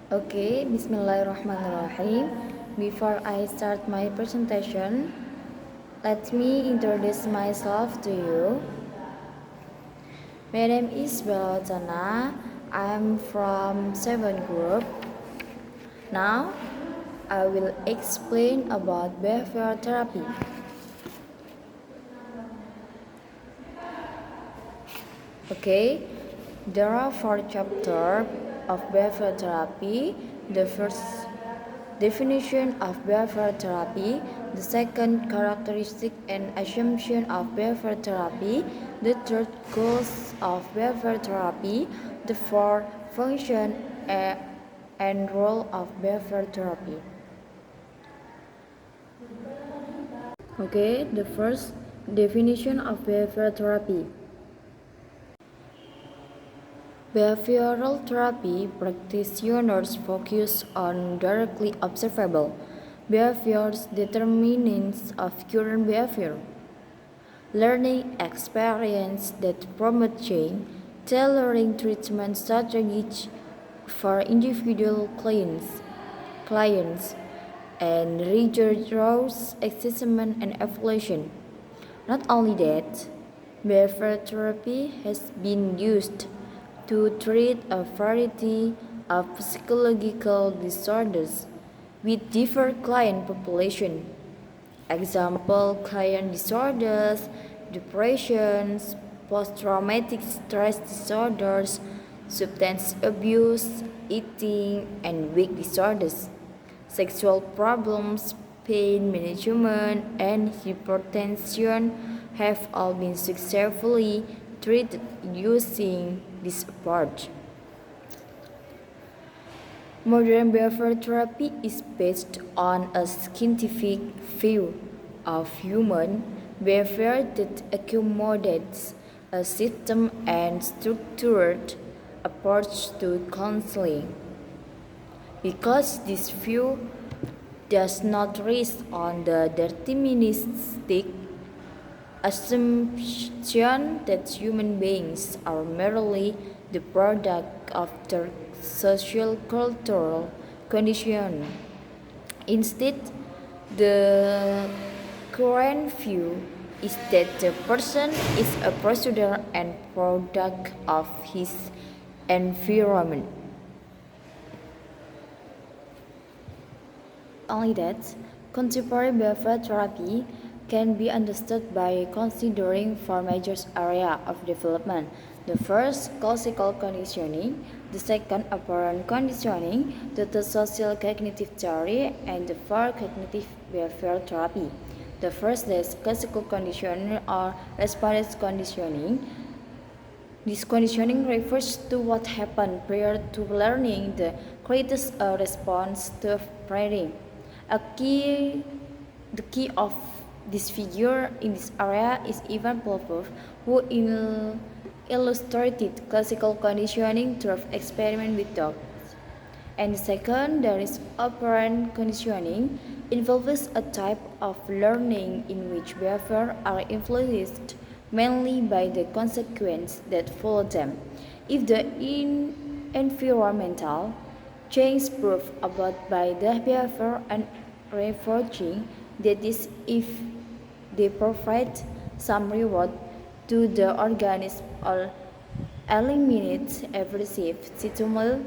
Okay, Bismillahirrahmanirrahim. Before I start my presentation, let me introduce myself to you. My name is Belotana. I'm from 7 Group. Now, I will explain about behavior therapy. Okay, there are 4 chapters of behavior therapy. The first definition of behavior therapy, the second characteristic and assumption of behavior therapy, the third goals of behavior therapy, the fourth function and role of behavior therapy. Okay, the first definition of behavior therapy. Behavioral therapy practitioners focus on directly observable behaviors, determinants of current behavior, learning experience that promote change, tailoring treatment strategies for individual clients, and rigorous assessment and evaluation. Not only that, behavior therapy has been used to treat a variety of psychological disorders with different client population. Example, client disorders, depressions, post-traumatic stress disorders, substance abuse, eating and weight disorders, sexual problems, pain management, and hypertension have all been successfully treated using this approach. Modern behavior therapy is based on a scientific view of human behavior that accommodates a system and structured approach to counseling. Because this view does not rest on the deterministic assumption that human beings are merely the product of their social cultural condition. Instead, the current view is that the person is a product and product of his environment. Only that, contemporary behavior therapy can be understood by considering 4 major areas of development. The first, classical conditioning, the second, operant conditioning, the third, social cognitive theory, and the fourth, cognitive behavior therapy. The first is classical conditioning or response conditioning. This conditioning refers to what happened prior to learning the creates a response to training. The key of this figure in this area is Ivan Popov, who illustrated classical conditioning through experiment with dogs. And second, there is operant conditioning, involves a type of learning in which behavior are influenced mainly by the consequences that follow them. If the environmental change proved about by the behavior and reinforcing, that is, if they provide some reward to the organism or eliminate aversive stimuli,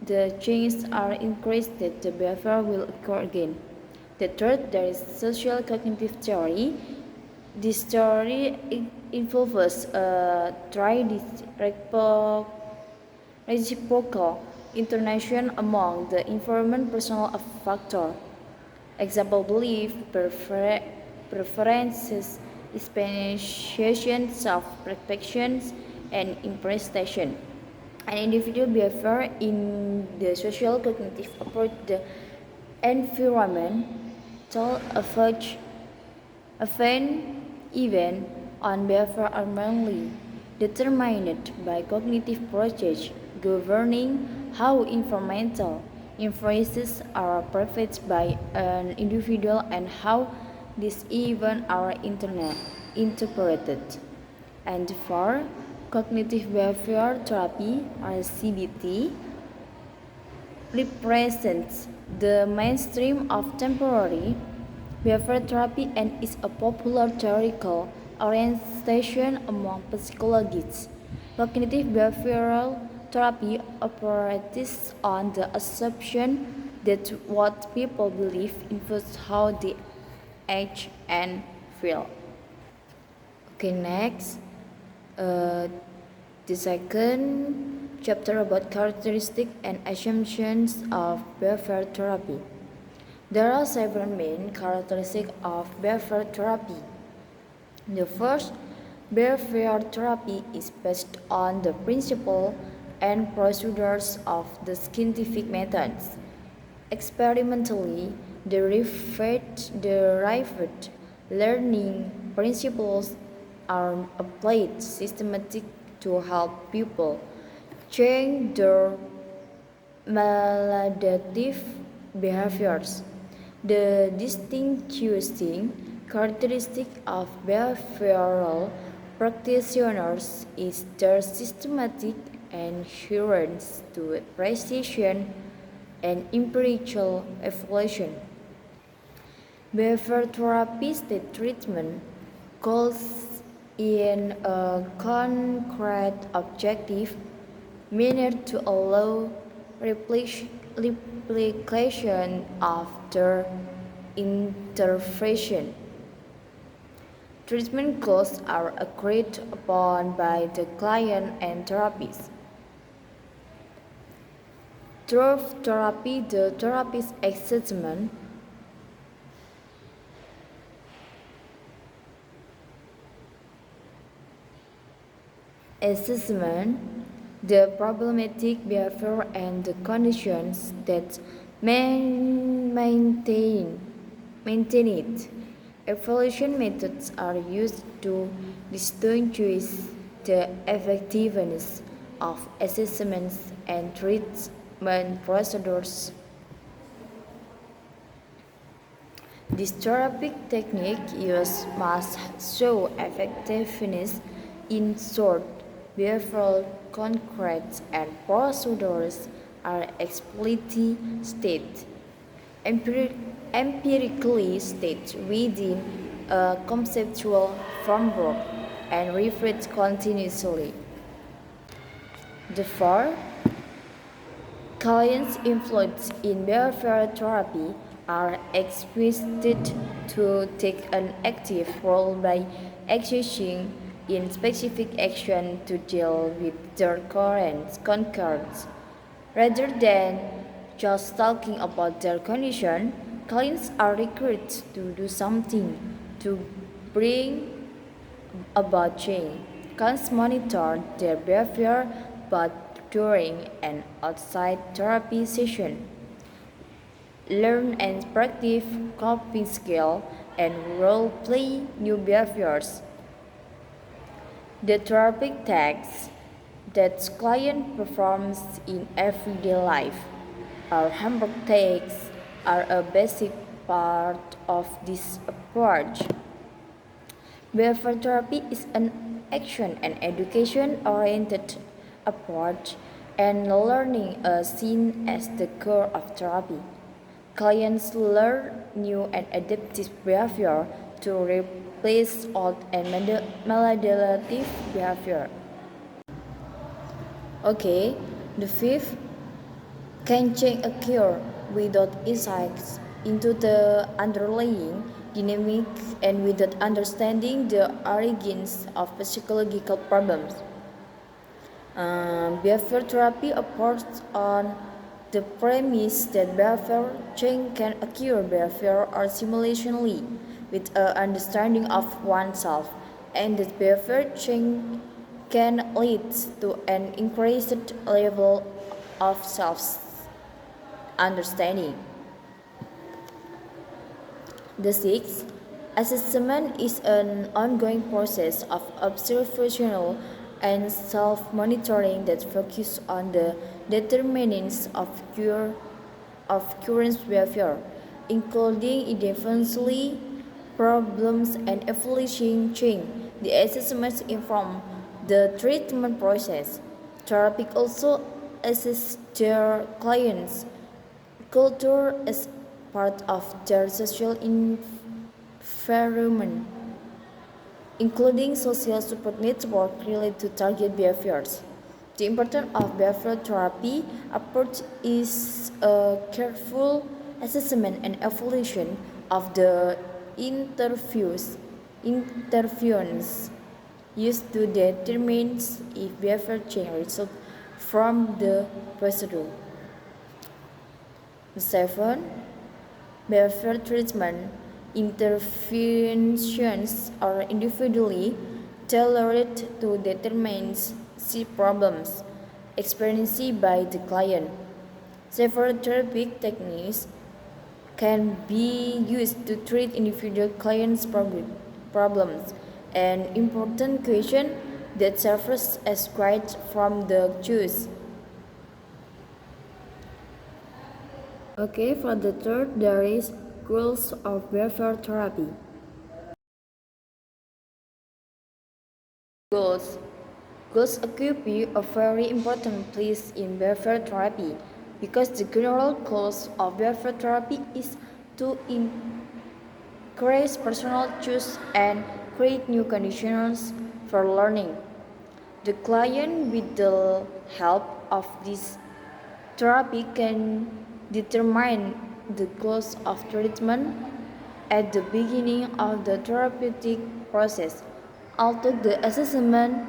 the changes are increased that the behavior will occur again. The third, there is social cognitive theory. This theory involves a reciprocal interaction among the environment personal factor. Example, belief, preferences, expectations, self-perfections, and impression. An individual behavior in the social cognitive approach, the environmental effect event on behavior are mainly determined by cognitive process governing how environmental influences are perceived by an individual and how these events are interpreted. And 4. Cognitive behavior therapy or CBT. represents the mainstream of temporary behavioral therapy and is a popular theoretical orientation among psychologists. Cognitive behavioral therapy operates on the assumption that what people believe influences how they act and feel. Okay, next, uh, the second chapter about characteristics and assumptions of behavioral therapy. There are several main characteristics of behavioral therapy. The first, behavioral therapy is based on the principle and procedures of the scientific methods. Experimentally derived learning principles are applied systematically to help people change their maladaptive behaviors. The distinguishing characteristic of behavioral practitioners is their systematic adherence to precision and empirical evaluation. Behavioral therapist treatment goals in a concrete objective manner to allow replication of the intervention. Treatment goals are agreed upon by the client and therapist. Through therapy, the therapist assessment the problematic behavior and the conditions that maintain it. Evaluation methods are used to distinguish the effectiveness of assessments and treatment procedures. This therapeutic technique use must show effectiveness in short behavioral concrete and procedures are explicitly stated, empirically stated within a conceptual framework and referred continuously. Therefore, clients' influence in behavioral therapy are expected to take an active role by engaging in specific action to deal with their current concerns. Rather than just talking about their condition, clients are required to do something to bring about change. Clients monitor their behavior both during and outside therapy session, learn and practice coping skills, and role play new behaviors. The therapeutic tasks that client performs in everyday life, our homework tasks, are a basic part of this approach. Behavioral therapy is an action and education oriented approach, and learning is seen as the core of therapy. Clients learn new and adaptive behavior to replace old and maladaptive behavior. Okay, the fifth, can change occur without insights into the underlying dynamic and without understanding the origins of psychological problems. Behavior therapy operates on the premise that behavior change can occur behavior or simultaneously with an understanding of oneself, and that behavior change can lead to an increased level of self-understanding. The sixth, assessment is an ongoing process of observational and self-monitoring that focuses on the determinants of current behavior, including identifying problems and establishing change. The assessments inform the treatment process. Therapy also assess their clients Culture is part of their social environment, including social support network related to target behaviors. The importance of behavioral therapy approach is a careful assessment and evaluation of the interviews used to determine if behavior change results from the procedure. 7. Behavioral treatment interventions are individually tailored to determine the problems experienced by the client. Several therapeutic techniques can be used to treat individual clients' problems. An important question that suffers as quite from the choice. Okay, for the third, there is goals of behavioral therapy. Goals. Goals occupy a very important place in behavioral therapy because the general goals of behavioral therapy is to encourage personal choice and create new conditions for learning. The client, with the help of this therapy, can determine the goals of treatment at the beginning of the therapeutic process. Although the assessment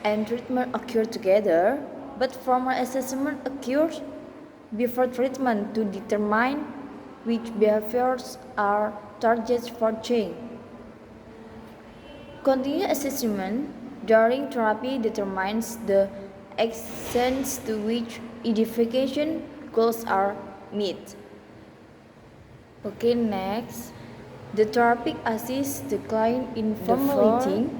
and treatment occur together, but formal assessment occurs before treatment to determine which behaviors are targets for change. Continuous assessment during therapy determines the extent to which identification goals are met. Okay, next. The therapy assists the client in formulating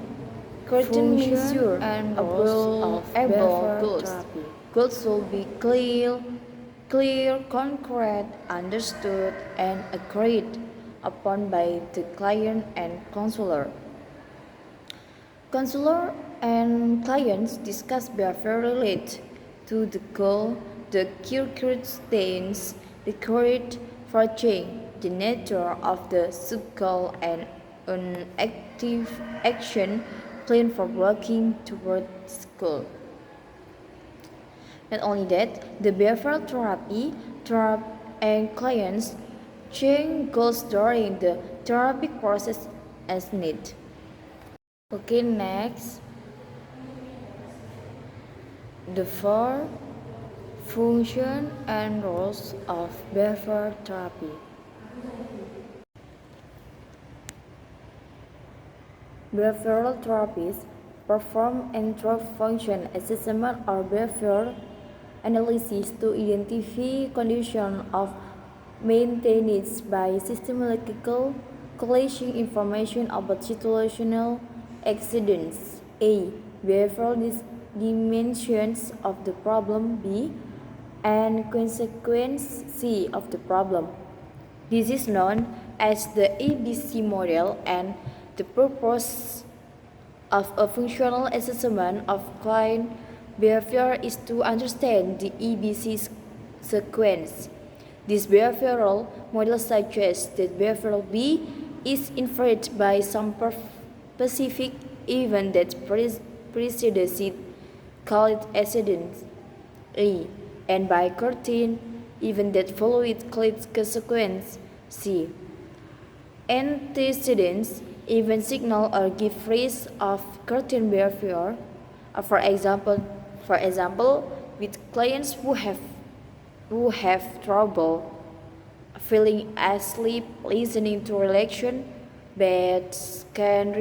certain measures and goals of goals. Goals should be clear, concrete, understood, and agreed upon by the client and counselor. Counselor and clients discuss behavior related to the goal, the circumstances required for change, the nature of the sub-goal, and an active action plan for working towards goal. Not only that, the behavioral therapy and clients change goals during the therapy process as need. Okay, next. The four function and roles of behavioral therapy. Behavioral therapists perform function assessment or behavioral analysis to identify conditions of maintenance by systematically collecting information about situational accidents. A. Behavioral dimensions of the problem. B. And consequence C of the problem. This is known as the ABC model, and the purpose of a functional assessment of client behavior is to understand the ABC sequence. This behavioral model suggests that behavioral B is inferred by some specific event that precedes it, called accident A, and by certain event that follow it, called consequence C. Antecedents even signal or give rise of certain behavior. For example, with clients who have trouble falling asleep listening to relaxation beds can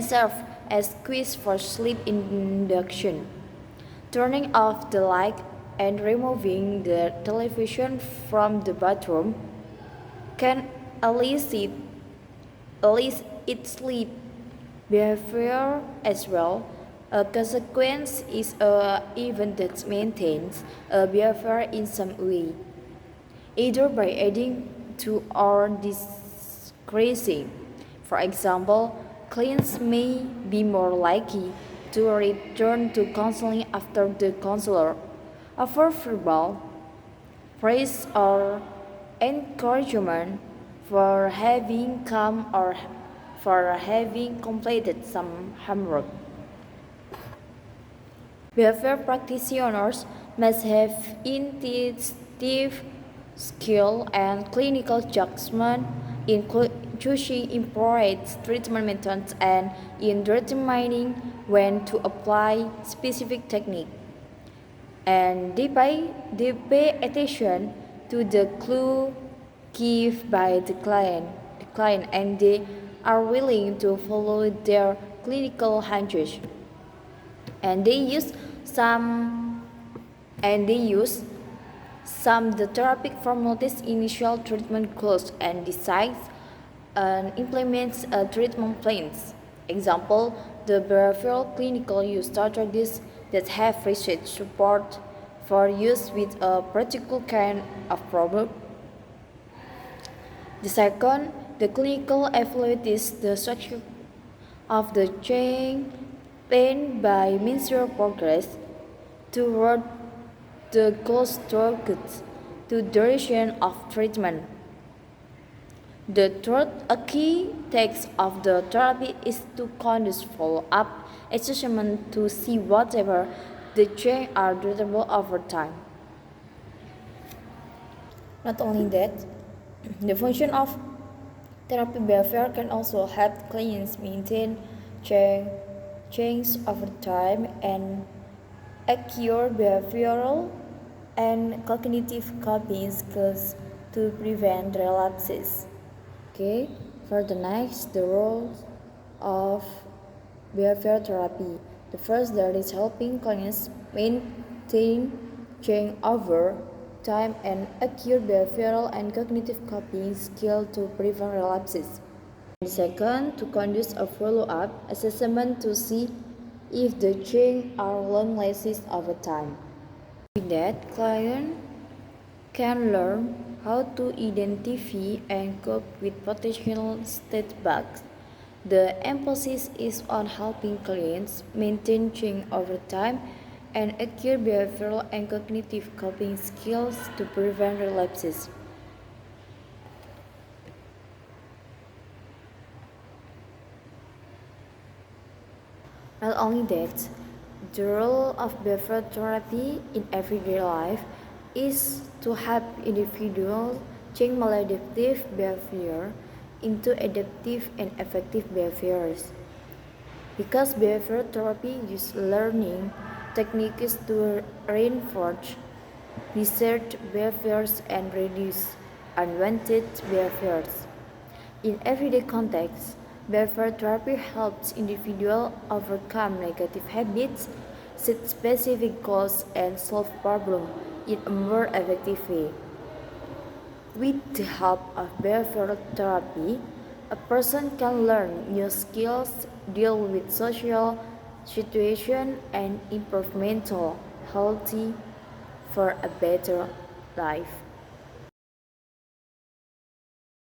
serve as cues for sleep induction. Turning off the light and removing the television from the bathroom can elicit sleep behavior as well. A consequence is an event that maintains a behavior in some way, either by adding to or decreasing. For example, clients may be more likely to return to counseling after the counselor offers verbal praise or encouragement for having come or for having completed some homework. Behavior practitioners must have intuitive skill and clinical judgment in choosing appropriate treatment methods and in determining when to apply specific technique. And they pay attention to the clue given by the client, and they are willing to follow their clinical hunches. And they use some and they use some the therapeutic formulates initial treatment goals and decides and implements treatment plans. Example, the behavioral clinical use strategies that have research support for use with a particular kind of problem. The second, the clinical evaluates the structure of the chain pain by measure progress toward the goals targets to duration of treatment. The third, a key text of the therapy is to conduct follow-up assessment to see whatever the changes are durable over time. Not only that, the function of therapy behavior can also help clients maintain change over time and acquire behavioral and cognitive coping skills to prevent relapses. Okay, for the next, the roles of behavior therapy. The first that is helping clients maintain change over time and acquire behavioral and cognitive coping skills to prevent relapses. And second, to conduct a follow-up assessment to see if the change are long-lasting over time. With that, client can learn how to identify and cope with potential setbacks. The emphasis is on helping clients maintain change over time and acquire behavioral and cognitive coping skills to prevent relapses. Not only that, the role of behavioral therapy in everyday life is to help individuals change maladaptive behavior into adaptive and effective behaviors. Because behavioral therapy uses learning techniques to reinforce desired behaviors and reduce unwanted behaviors. In everyday context, behavioral therapy helps individuals overcome negative habits, set specific goals, and solve problems in a more effective way. With the help of behavioral therapy, a person can learn new skills, deal with social situations, and improve mental health for a better life.